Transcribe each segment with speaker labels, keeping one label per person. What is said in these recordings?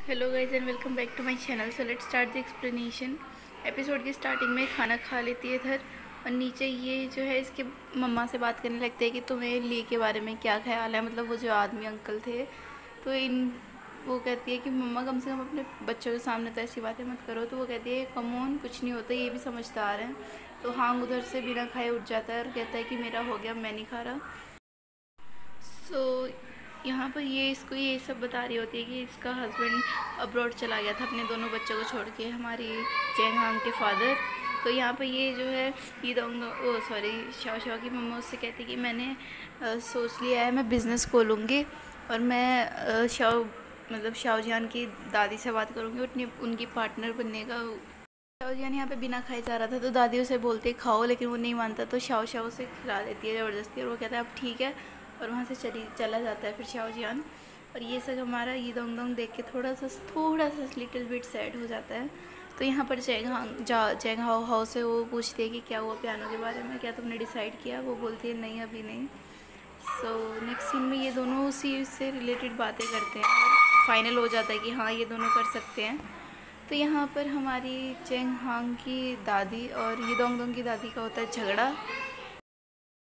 Speaker 1: Hello guys and welcome back to my channel. So let's start the explanation. Episode की starting में खाना खा लेती है इधर, और नीचे ये जो है इसके मम्मा से बात करने लगते हैं कि तुम्हें ली के बारे में क्या ख्याल है, मतलब वो जो आदमी अंकल थे। तो वो कहती है कि मम्मा कम से कम अपने बच्चों के सामने तो ऐसी बातें मत करो। तो वो कहती है कम ऑन, कुछ नहीं होता, ये भी समझदार हैं। तो हाँ उधर से बिना खाए उठ जाता है और कहता है कि मेरा हो गया, मैं नहीं खा रहा। सो यहाँ पर ये इसको ये सब बता रही होती है कि इसका हस्बैंड अब्रॉड चला गया था अपने दोनों बच्चों को छोड़ के, हमारी जैन हांग के फादर। तो यहाँ पर ये जो है शाओ शाओ की मम्मा उससे कहती कि मैंने सोच लिया है मैं बिज़नेस खोलूँगी, और मैं शाओ जियान की दादी से बात करूँगी उनकी पार्टनर बनने का। शाओ जियान यहाँ पे बिना खाए जा रहा था, तो दादी उसे बोलती है खाओ, लेकिन वो नहीं मानता। तो शाओ शाओ उसे खिला देती है ज़बरदस्ती, और वो कहता है अब ठीक है, और वहाँ से चला जाता है फिर शाओ जियान। और ये सब हमारा ये दोंग दोंग देख के थोड़ा सा लिटिल बिट सैड हो जाता है। तो यहाँ पर जैंग हाओ हाओ से वो पूछती है कि क्या हुआ पियानो के बारे में, क्या तुमने डिसाइड किया। वो बोलती है नहीं अभी नहीं। सो नेक्स्ट सीन में ये दोनों उसी से रिलेटेड बातें करते हैं और फाइनल हो जाता है कि हाँ ये दोनों कर सकते हैं। तो यहाँ पर हमारी चेंग हांग की दादी और ये दोंग दोंग की दादी का होता है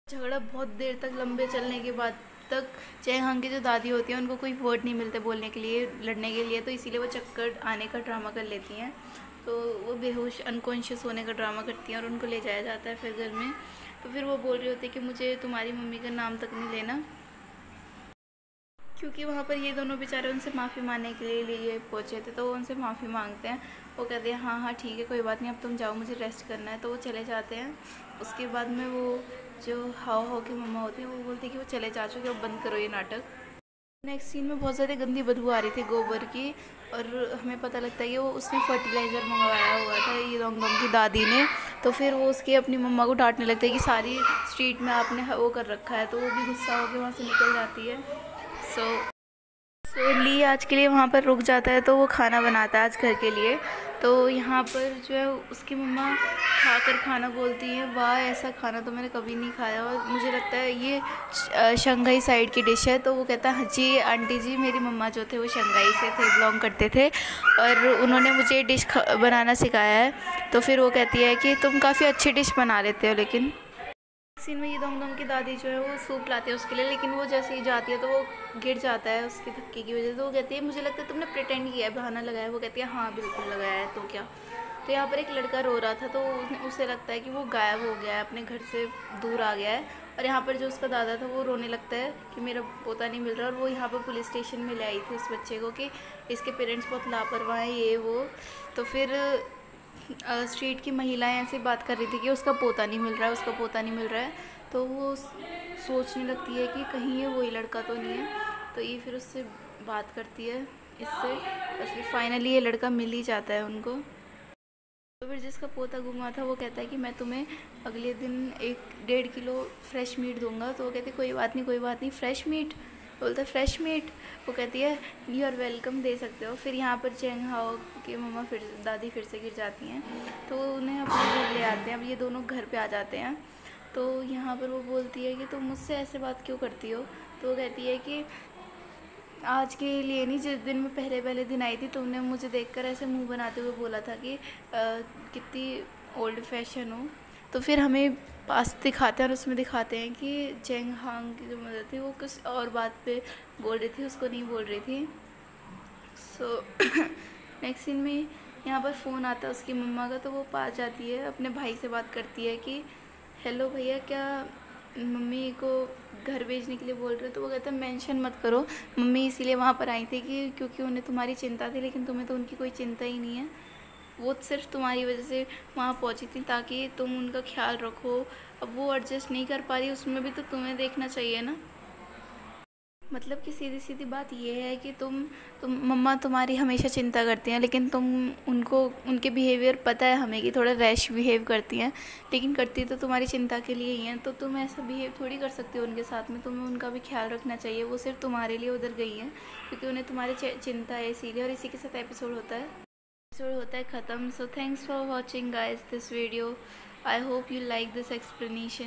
Speaker 1: झगड़ा बहुत देर तक लंबे चलने के बाद तक चेंग हांग की जो दादी होती है उनको कोई वर्ड नहीं मिलते बोलने के लिए, लड़ने के लिए। तो इसीलिए वो चक्कर आने का ड्रामा कर लेती हैं। तो वो बेहोश अनकॉन्शियस होने का ड्रामा करती हैं और उनको ले जाया जाता है फिर घर में। तो फिर वो बोल रही होती है कि मुझे तुम्हारी मम्मी का नाम तक नहीं लेना, क्योंकि वहाँ पर ये दोनों बेचारे उनसे माफ़ी मांगने के लिए पहुँचे थे। तो वो उनसे माफ़ी मांगते हैं। वो कहते हैं हाँ हाँ ठीक है कोई बात नहीं, अब तुम जाओ, मुझे रेस्ट करना है। तो वो चले जाते हैं। उसके बाद में वो जो हाओ हाओ की मम्मा होती है वो बोलती है कि वो चले जा चुके, अब बंद करो ये नाटक। नेक्स्ट सीन में बहुत ज़्यादा गंदी बदबू आ रही थी गोबर की, और हमें पता लगता है कि वो उसने फर्टिलाइज़र मंगवाया हुआ था ये दोंग दोंग की दादी ने। तो फिर वो उसकी अपनी मम्मा को डांटने लगता है कि सारी स्ट्रीट में आपने वो कर रखा है। तो वो भी गुस्सा होकर वहाँ से निकल जाती है। सो ली आज के लिए वहाँ पर रुक जाता है, तो वो खाना बनाता है आज घर के लिए। तो यहाँ पर जो है उसकी मम्मा खाकर खाना बोलती है वाह ऐसा खाना तो मैंने कभी नहीं खाया, और मुझे लगता है ये शंघाई साइड की डिश है। तो वो कहता है जी आंटी जी, मेरी मम्मा जो थे वो शंघाई से थे, बिलोंग करते थे, और उन्होंने मुझे डिश बनाना सिखाया है। तो फिर वो कहती है कि तुम काफ़ी अच्छी डिश बना लेते हो। लेकिन सीन में ये दोंग दोंग की दादी जो है वो सूप लाती है उसके लिए, लेकिन वो जैसे ही जाती है तो वो गिर जाता है उसके धक्के की वजह से। तो वो कहती है मुझे लगता है तुमने प्रिटेंड किया है, बहाना लगाया। वो कहती है हाँ बिल्कुल लगाया है, तो क्या। तो यहाँ पर एक लड़का रो रहा था, तो उसे लगता है कि वो गायब हो गया है, अपने घर से दूर आ गया है। और यहाँ पर जो उसका दादा था वो रोने लगता है कि मेरा पोता नहीं मिल रहा। और वो यहाँ पर पुलिस स्टेशन में ले आई थी उस बच्चे को कि इसके पेरेंट्स बहुत लापरवाह हैं ये वो। तो फिर स्ट्रीट की महिलाएं ऐसे बात कर रही थी कि उसका पोता नहीं मिल रहा है, उसका पोता नहीं मिल रहा है। तो वो सोचने लगती है कि कहीं ये वही लड़का तो नहीं है। तो ये फिर उससे बात करती है इससे, और फिर फाइनली ये लड़का मिल ही जाता है उनको। तो फिर जिसका पोता गुम हुआ था वो कहता है कि मैं तुम्हें अगले दिन 1-1.5 किलो फ्रेश मीट दूंगा। तो वो कहती है कोई बात नहीं कोई बात नहीं, फ्रेश मीट। बोलता है फ्रेश मीट। वो कहती है यू आर वेलकम, दे सकते हो। फिर यहाँ पर चेंग हाओ की मम्मा दादी फिर से गिर जाती हैं, तो उन्हें अपने घर ले आते हैं। अब ये दोनों घर पे आ जाते हैं। तो यहाँ पर वो बोलती है कि तुम मुझसे ऐसे बात क्यों करती हो। तो वो कहती है कि आज के लिए नहीं, जिस दिन मैं पहले दिन आई थी तुमने मुझे देखकर ऐसे मुंह बनाते हुए बोला था कि कितनी ओल्ड फैशन हो। तो फिर हमें पास दिखाते हैं और उसमें दिखाते हैं कि चेंग हांग की जो मदर थी वो कुछ और बात पे बोल रही थी, उसको नहीं बोल रही थी। सो नेक्स्ट सीन में यहाँ पर फ़ोन आता है उसकी मम्मा का। तो वो पास जाती है, अपने भाई से बात करती है कि हेलो भैया, क्या मम्मी को घर भेजने के लिए बोल रहे हो। तो वो कहता है मेंशन मत करो, मम्मी इसीलिए वहाँ पर आई थी कि क्योंकि उन्हें तुम्हारी चिंता थी, लेकिन तुम्हें तो उनकी कोई चिंता ही नहीं है। वो सिर्फ तुम्हारी वजह से वहाँ पहुँची थी ताकि तुम उनका ख्याल रखो। अब वो एडजस्ट नहीं कर पा रही, उसमें भी तो तुम्हें देखना चाहिए ना। मतलब कि सीधी सीधी बात ये है कि तुम मम्मा तुम्हारी हमेशा चिंता करती हैं, लेकिन तुम उनको उनके बिहेवियर पता है हमें कि थोड़ा रैश बिहेव करती हैं, लेकिन करती तो तुम्हारी चिंता के लिए ही हैं। तो तुम ऐसा बिहेव थोड़ी कर सकती हो उनके साथ में, तुम्हें उनका भी ख्याल रखना चाहिए। वो सिर्फ तुम्हारे लिए उधर गई हैं क्योंकि उन्हें तुम्हारी चिंता है इसीलिए। और इसी के साथ एपिसोड होता है ख़त्म। So thanks for watching guys this video. I hope you like this explanation.